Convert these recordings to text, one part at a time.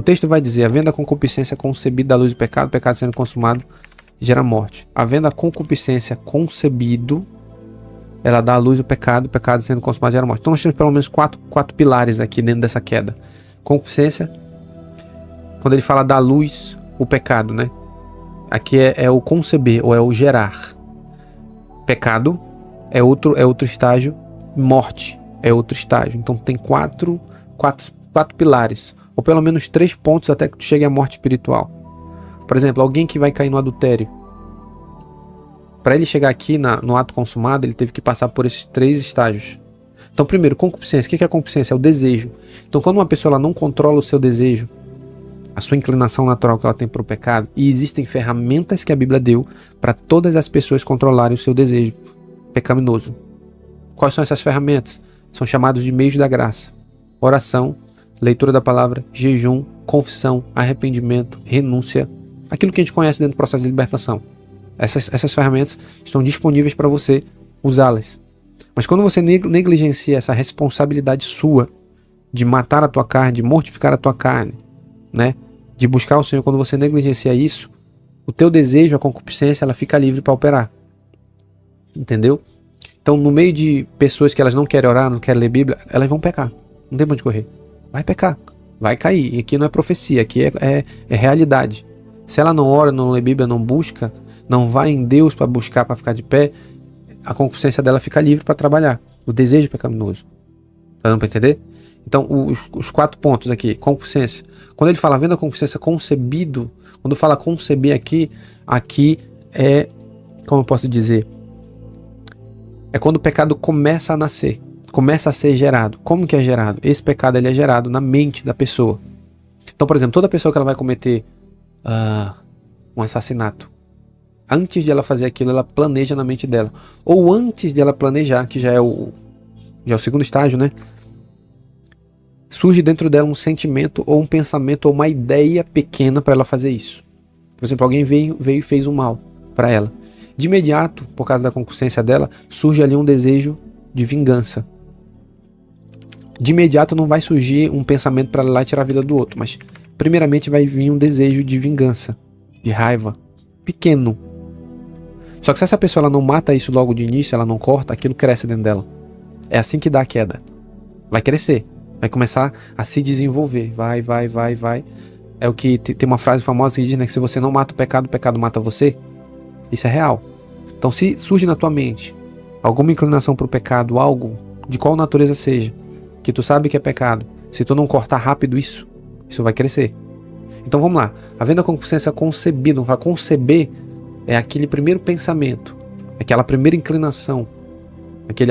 texto vai dizer, havendo a concupiscência concebida da luz do pecado, o pecado sendo consumado gera morte. Havendo a concupiscência concebido, ela dá à luz o pecado sendo consumado gera morte. Então nós temos pelo menos quatro pilares aqui dentro dessa queda. Concupiscência, quando ele fala da luz o pecado, né? Aqui é o conceber, ou é o gerar. Pecado é outro estágio. Morte é outro estágio. Então tem quatro pilares, ou pelo menos 3 pontos até que tu chegue à morte espiritual. Por exemplo, alguém que vai cair no adultério, para ele chegar aqui no ato consumado, ele teve que passar por esses 3 estágios. Então, primeiro, concupiscência. O que é a concupiscência? É o desejo. Então, quando uma pessoa ela não controla o seu desejo, a sua inclinação natural que ela tem para o pecado, e existem ferramentas que a Bíblia deu para todas as pessoas controlarem o seu desejo pecaminoso. Quais são essas ferramentas? São chamados de meios da graça: oração, leitura da palavra, jejum, confissão, arrependimento, renúncia, aquilo que a gente conhece dentro do processo de libertação. Essas ferramentas estão disponíveis para você usá-las. Mas quando você negligencia essa responsabilidade sua de matar a tua carne, de mortificar a tua carne, né, de buscar o Senhor, quando você negligencia isso, o teu desejo, a concupiscência, ela fica livre para operar. Entendeu? Então, no meio de pessoas que elas não querem orar, não querem ler Bíblia, elas vão pecar. Não tem pra onde correr. Vai pecar. Vai cair. E aqui não é profecia, aqui é realidade. Se ela não ora, não lê Bíblia, não busca, não vai em Deus para buscar, para ficar de pé, a concupiscência dela fica livre para trabalhar. O desejo pecaminoso. Tá dando para entender? Então, os 4 pontos aqui. Concupiscência. Quando ele fala vendo a concupiscência concebido, quando fala conceber aqui é, como eu posso dizer? É quando o pecado começa a nascer, começa a ser gerado. Como que é gerado? Esse pecado ele é gerado na mente da pessoa. Então, por exemplo, toda pessoa que ela vai cometer um assassinato, antes de ela fazer aquilo, ela planeja na mente dela. Ou antes de ela planejar, que já é o segundo estágio, né? Surge dentro dela um sentimento, ou um pensamento, ou uma ideia pequena para ela fazer isso. Por exemplo, alguém veio e fez um mal para ela. De imediato, por causa da concupiscência dela, surge ali um desejo de vingança. De imediato não vai surgir um pensamento para ela ir lá e tirar a vida do outro, mas primeiramente vai vir um desejo de vingança, de raiva, pequeno. Só que se essa pessoa ela não mata isso logo de início, ela não corta, aquilo cresce dentro dela. É assim que dá a queda. Vai crescer, vai começar a se desenvolver, vai. É o que tem uma frase famosa que diz, né, que se você não mata o pecado mata você. Isso é real. Então, se surge na tua mente alguma inclinação para o pecado, algo de qual natureza seja, que tu sabe que é pecado, se tu não cortar rápido isso vai crescer. Então vamos lá. Havendo a concupiscência concebida, vai conceber é aquele primeiro pensamento, aquela primeira inclinação,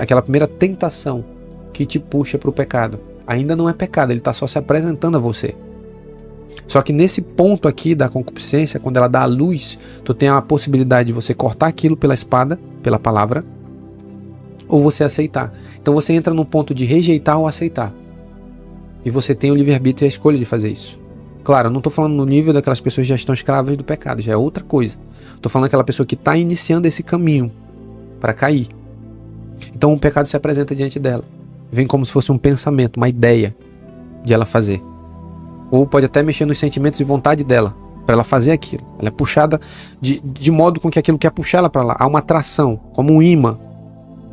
aquela primeira tentação que te puxa para o pecado. Ainda não é pecado, ele está só se apresentando a você. Só que nesse ponto aqui da concupiscência, quando ela dá a luz, tu tem a possibilidade de você cortar aquilo pela espada, pela palavra, ou você aceitar. Então você entra no ponto de rejeitar ou aceitar. E você tem o livre-arbítrio e a escolha de fazer isso. Claro, eu não estou falando no nível daquelas pessoas que já estão escravas do pecado, já é outra coisa. Estou falando daquela pessoa que está iniciando esse caminho para cair. Então o pecado se apresenta diante dela. Vem como se fosse um pensamento, uma ideia de ela fazer. Ou pode até mexer nos sentimentos e vontade dela, para ela fazer aquilo. Ela é puxada de modo com que aquilo quer puxar ela para lá. Há uma atração, como um imã,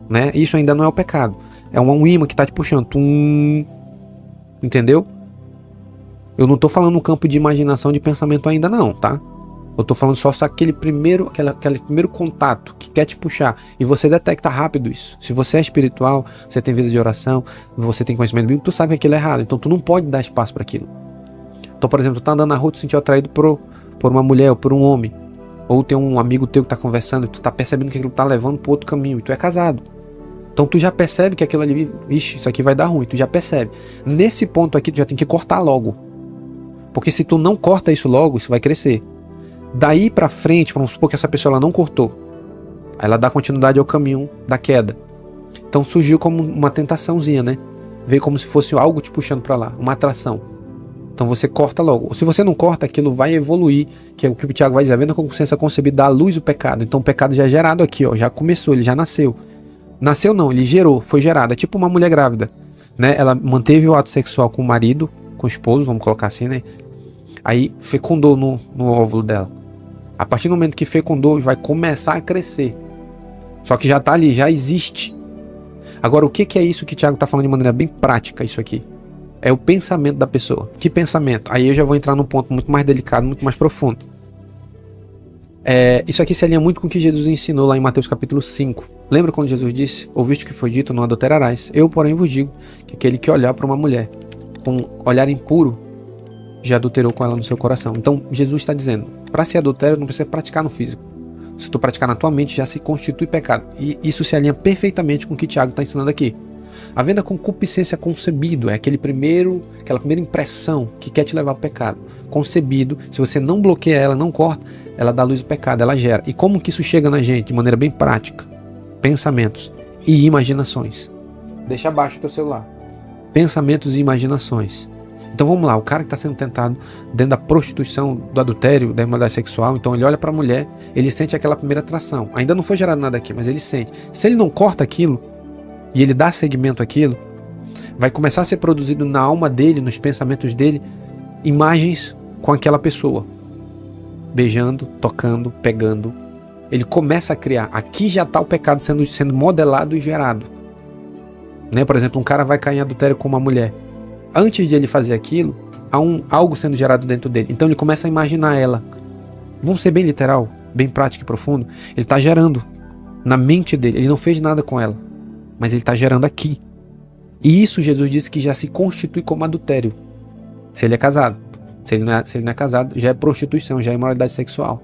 né? Isso ainda não é o pecado. É um imã que está te puxando. Entendeu? Eu não estou falando no campo de imaginação, de pensamento ainda não, tá? Eu estou falando só aquele primeiro contato que quer te puxar. E você detecta rápido isso. Se você é espiritual, você tem vida de oração, você tem conhecimento bíblico, tu sabe que aquilo é errado. Então tu não pode dar espaço para aquilo. Então, por exemplo, tu tá andando na rua, tu se sentiu atraído por uma mulher ou por um homem. Ou tem um amigo teu que tá conversando e tu tá percebendo que aquilo tá levando pro outro caminho. E tu é casado. Então tu já percebe que aquilo ali, vixe, isso aqui vai dar ruim. Tu já percebe. Nesse ponto aqui, tu já tem que cortar logo. Porque se tu não corta isso logo, isso vai crescer. Daí pra frente, vamos supor que essa pessoa ela não cortou. Aí ela dá continuidade ao caminho da queda. Então surgiu como uma tentaçãozinha, né? Veio como se fosse algo te puxando pra lá, uma atração. Então você corta logo. Se você não corta, aquilo vai evoluir, que é o que o Tiago vai dizer, vendo a concupiscência concebida, dá à luz o pecado. Então o pecado já é gerado aqui, ó, já começou, ele já nasceu. Nasceu não, ele gerou, foi gerado. É tipo uma mulher grávida, né? Ela manteve o ato sexual com o marido, com o esposo, vamos colocar assim, né? Aí fecundou no óvulo dela. A partir do momento que fecundou, vai começar a crescer. Só que já tá ali, já existe. Agora, o que é isso que o Tiago tá falando de maneira bem prática, isso aqui? É o pensamento da pessoa. Que pensamento? Aí eu já vou entrar num ponto muito mais delicado, muito mais profundo. Isso aqui se alinha muito com o que Jesus ensinou lá em Mateus capítulo 5. Lembra quando Jesus disse: ouviste que foi dito, não adulterarás. Eu, porém, vos digo que aquele que olhar para uma mulher com olhar impuro, já adulterou com ela no seu coração. Então, Jesus está dizendo, para ser adultério, não precisa praticar no físico. Se tu praticar na tua mente, já se constitui pecado. E isso se alinha perfeitamente com o que Tiago está ensinando aqui. Havendo a concupiscência concebido, é aquela primeira impressão que quer te levar ao pecado. Concebido, se você não bloqueia ela, não corta, ela dá luz ao pecado, ela gera. E como que isso chega na gente? De maneira bem prática. Pensamentos e imaginações. Deixa abaixo o teu celular. Pensamentos e imaginações. Então vamos lá, o cara que está sendo tentado dentro da prostituição, do adultério, da imoralidade sexual, então ele olha para a mulher, ele sente aquela primeira atração. Ainda não foi gerado nada aqui, mas ele sente. Se ele não corta aquilo, e ele dá seguimento àquilo, vai começar a ser produzido na alma dele, nos pensamentos dele, imagens com aquela pessoa. Beijando, tocando, pegando. Ele começa a criar. Aqui já está o pecado sendo modelado e gerado. Né? Por exemplo, um cara vai cair em adultério com uma mulher. Antes de ele fazer aquilo, há algo sendo gerado dentro dele. Então ele começa a imaginar ela. Vamos ser bem literal, bem prático e profundo. Ele está gerando na mente dele. Ele não fez nada com ela, mas ele está gerando aqui. E isso Jesus disse que já se constitui como adultério. Se ele é casado. Se ele não é casado, já é prostituição, já é imoralidade sexual.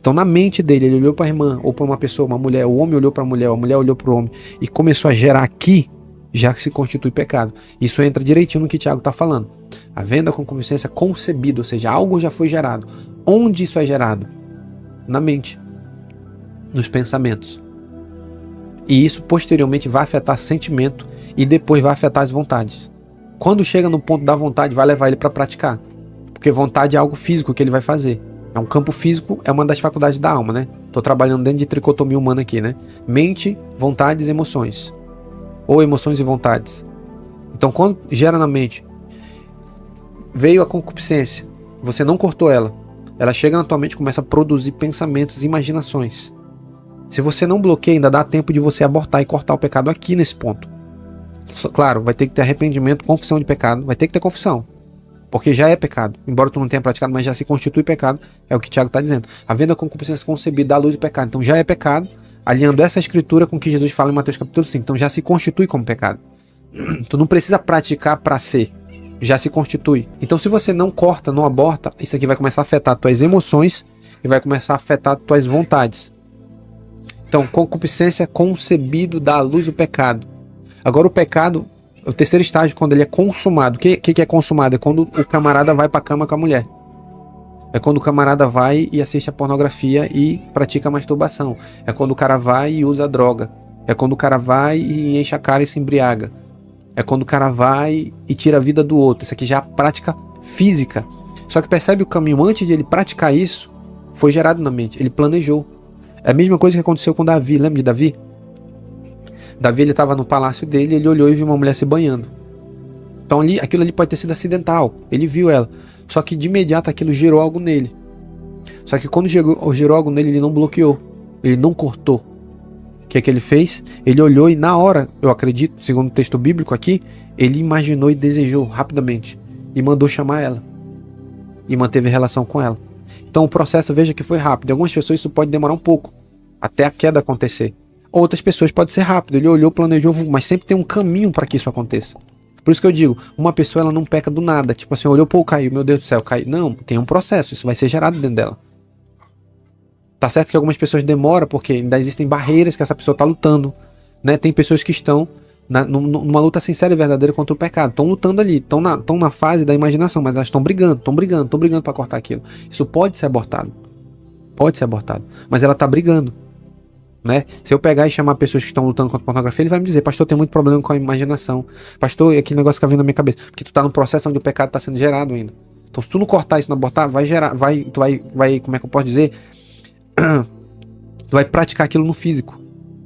Então na mente dele, ele olhou para a irmã, ou para uma pessoa, uma mulher, o homem olhou para a mulher olhou para o homem, e começou a gerar aqui, já que se constitui pecado. Isso entra direitinho no que Tiago está falando. Havendo a concupiscência concebida, ou seja, algo já foi gerado. Onde isso é gerado? Na mente. Nos pensamentos. E isso posteriormente vai afetar sentimento e depois vai afetar as vontades. Quando chega no ponto da vontade, vai levar ele para praticar. Porque vontade é algo físico que ele vai fazer. É um campo físico, é uma das faculdades da alma, né? Estou trabalhando dentro de tricotomia humana aqui, né? Mente, vontades e emoções. Ou emoções e vontades. Então quando gera na mente, veio a concupiscência, você não cortou ela, ela chega na tua mente e começa a produzir pensamentos e imaginações. Se você não bloqueia, ainda dá tempo de você abortar e cortar o pecado aqui nesse ponto. Claro, vai ter que ter arrependimento, confissão de pecado, vai ter que ter confissão. Porque já é pecado, embora tu não tenha praticado, mas já se constitui pecado, é o que o Tiago está dizendo. Havendo a concupiscência concebida da luz do pecado, então já é pecado, alinhando essa escritura com o que Jesus fala em Mateus capítulo 5, então já se constitui como pecado. Tu não precisa praticar para ser, já se constitui. Então se você não corta, não aborta, isso aqui vai começar a afetar tuas emoções e vai começar a afetar tuas vontades. Então, concupiscência concebido da luz do pecado. Agora o pecado, o terceiro estágio, quando ele é consumado. O que é consumado? É quando o camarada vai pra cama com a mulher. É quando o camarada vai e assiste a pornografia e pratica a masturbação. É quando o cara vai e usa droga. É quando o cara vai e enche a cara e se embriaga. É quando o cara vai e tira a vida do outro. Isso aqui já é a prática física. Só que percebe o caminho, antes de ele praticar isso, foi gerado na mente. Ele planejou. É a mesma coisa que aconteceu com Davi. Lembra de Davi? Davi, ele estava no palácio dele, ele olhou e viu uma mulher se banhando. Então aquilo ali pode ter sido acidental. Ele viu ela. Só que de imediato aquilo gerou algo nele. Só que quando gerou algo nele, ele não bloqueou. Ele não cortou. O que é que ele fez? Ele olhou e na hora, eu acredito, segundo o texto bíblico aqui, ele imaginou e desejou rapidamente. E mandou chamar ela. E manteve relação com ela. Então o processo, veja que foi rápido. Em algumas pessoas isso pode demorar um pouco. Até a queda acontecer. Outras pessoas pode ser rápido. Ele olhou, planejou, mas sempre tem um caminho para que isso aconteça. Por isso que eu digo, uma pessoa ela não peca do nada. Tipo assim, olhou, pô, caiu, meu Deus do céu, caiu. Não, tem um processo, isso vai ser gerado dentro dela. Tá certo que algumas pessoas demoram, porque ainda existem barreiras que essa pessoa tá lutando. Né? Tem pessoas que estão numa luta sincera e verdadeira contra o pecado. Estão lutando ali, estão na fase da imaginação, mas elas estão brigando para cortar aquilo. Isso pode ser abortado. Pode ser abortado. Mas ela tá brigando. Né? Se eu pegar e chamar pessoas que estão lutando contra a pornografia, ele vai me dizer, pastor, tem muito problema com a imaginação. Pastor, aquele negócio que tá vindo na minha cabeça. Porque tu tá no processo onde o pecado está sendo gerado ainda. Então se tu não cortar isso, não abortar, vai gerar, tu vai, como é que eu posso dizer? Tu vai praticar aquilo no físico.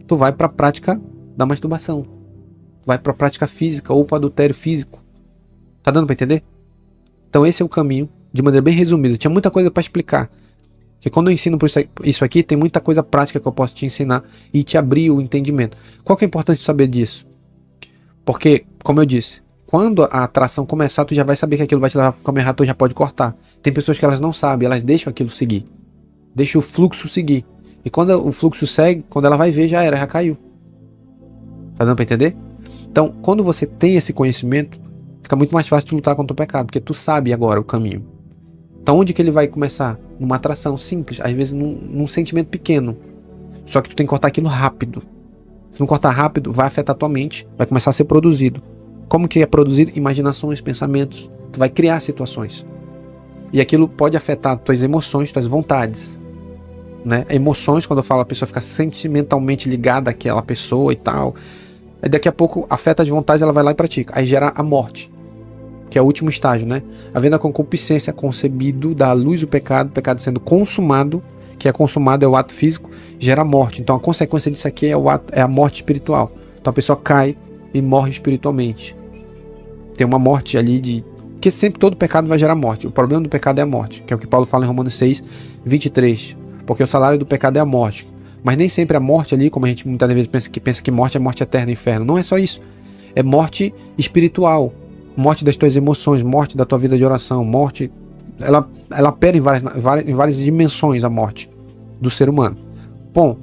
Tu vai pra prática da masturbação. Tu vai pra prática física ou para adultério físico. Tá dando pra entender? Então esse é o caminho de maneira bem resumida. Tinha muita coisa para explicar. Porque quando eu ensino por isso aqui, tem muita coisa prática que eu posso te ensinar e te abrir o entendimento. Qual que é a importância de saber disso? Porque, como eu disse, quando a atração começar, tu já vai saber que aquilo vai te levar para o caminho errado, tu já pode cortar. Tem pessoas que elas não sabem, elas deixam aquilo seguir. Deixam o fluxo seguir. E quando o fluxo segue, quando ela vai ver, já era, já caiu. Tá dando para entender? Então, quando você tem esse conhecimento, fica muito mais fácil de lutar contra o pecado, porque tu sabe agora o caminho. Então, onde que ele vai começar? Numa atração simples, às vezes num sentimento pequeno. Só que tu tem que cortar aquilo rápido. Se não cortar rápido, vai afetar tua mente, vai começar a ser produzido. Como que é produzido? Imaginações, pensamentos. Tu vai criar situações. E aquilo pode afetar tuas emoções, tuas vontades. Né? Emoções, quando eu falo, a pessoa fica sentimentalmente ligada àquela pessoa e tal. Aí daqui a pouco afeta as vontades, ela vai lá e pratica. Aí gera a morte, que é o último estágio, né? Havendo a concupiscência concebido da luz do pecado, o pecado sendo consumado, que é consumado é o ato físico, gera a morte. Então a consequência disso aqui é a morte espiritual. Então a pessoa cai e morre espiritualmente. Tem uma morte ali porque sempre todo pecado vai gerar morte. O problema do pecado é a morte, que é o que Paulo fala em Romanos 6, 23. Porque o salário do pecado é a morte. Mas nem sempre a morte ali, como a gente muitas vezes pensa que morte é morte eterna, inferno. Não é só isso. É morte espiritual. Morte das tuas emoções, morte da tua vida de oração, morte. Ela opera em várias dimensões, a morte do ser humano. Bom,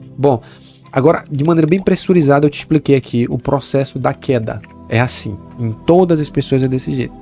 agora, de maneira bem pressurizada, eu te expliquei aqui o processo da queda. É assim. Em todas as pessoas é desse jeito.